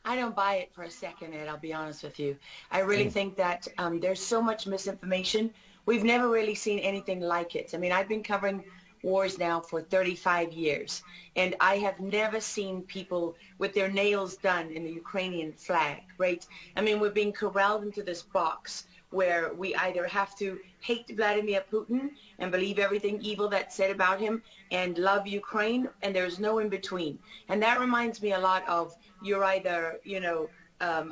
I don't buy it for a second, Ed, I'll be honest with you. I really think that there's so much misinformation. We've never really seen anything like it. I mean, I've been covering wars now for 35 years, and I have never seen people with their nails done in the Ukrainian flag, right? I mean, we're being corralled into this box where we either have to hate Vladimir Putin and believe everything evil that's said about him and love Ukraine, and there's no in between. And that reminds me a lot of, you're either, you know,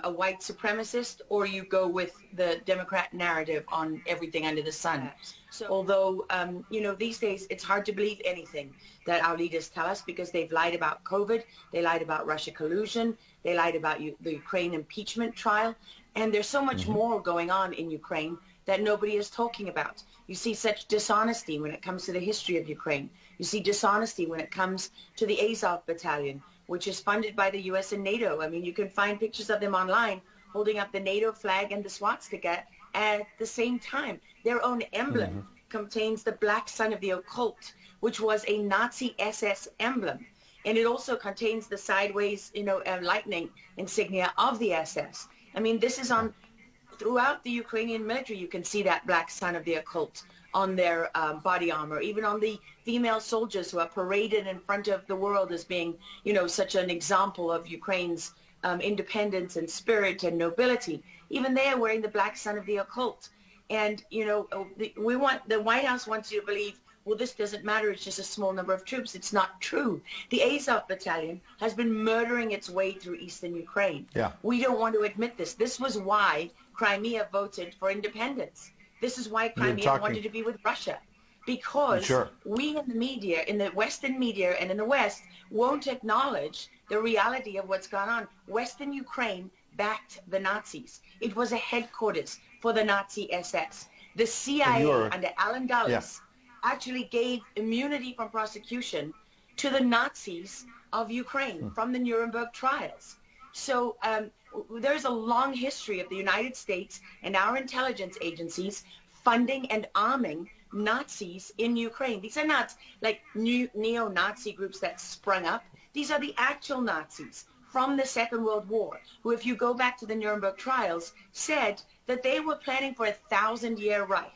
a white supremacist, or you go with the Democrat narrative on everything under the sun. So although, you know, these days it's hard to believe anything that our leaders tell us, because they've lied about COVID, they lied about Russia collusion, they lied about the Ukraine impeachment trial, and there's so much more going on in Ukraine that nobody is talking about. You see such dishonesty when it comes to the history of Ukraine. You see dishonesty when it comes to the Azov battalion, which is funded by the US and NATO. I mean, you can find pictures of them online holding up the NATO flag and the swastika at the same time. Their own emblem contains the black sun of the occult, which was a Nazi SS emblem. And it also contains the sideways, you know, lightning insignia of the SS. I mean, this is on throughout the Ukrainian military. You can see that black sun of the occult on their body armor, even on the female soldiers who are paraded in front of the world as being, you know, such an example of Ukraine's independence and spirit and nobility. Even they are wearing the black sun of the occult. And, you know, the White House wants you to believe, well, this doesn't matter, it's just a small number of troops. It's not true. The Azov battalion has been murdering its way through eastern Ukraine. Yeah. We don't want to admit this. This was why Crimea voted for independence. This is why Crimea wanted to be with Russia, because we in the media, in the Western media and in the West, won't acknowledge the reality of what's gone on. Western Ukraine backed the Nazis. It was a headquarters for the Nazi SS. The CIA under Allen Dulles actually gave immunity from prosecution to the Nazis of Ukraine from the Nuremberg trials. So there's a long history of the United States and our intelligence agencies funding and arming Nazis in Ukraine. These are not like new neo-Nazi groups that sprung up. These are the actual Nazis from the Second World War, who, if you go back to the Nuremberg trials, said that they were planning for a 1,000-year Reich.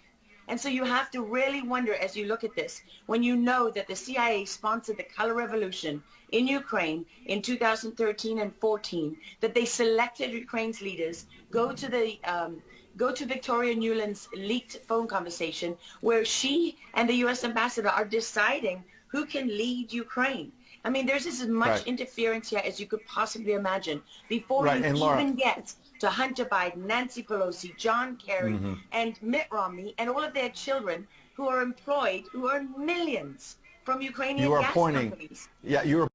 And so you have to really wonder, as you look at this, when you know that the CIA sponsored the color revolution in Ukraine in 2013 and 14, that they selected Ukraine's leaders, go to Victoria Nuland's leaked phone conversation where she and the U.S. ambassador are deciding who can lead Ukraine. I mean, there's as much interference here as you could possibly imagine before you even get to Hunter Biden, Nancy Pelosi, John Kerry, and Mitt Romney, and all of their children who are employed, who earn millions from Ukrainian gas companies. You are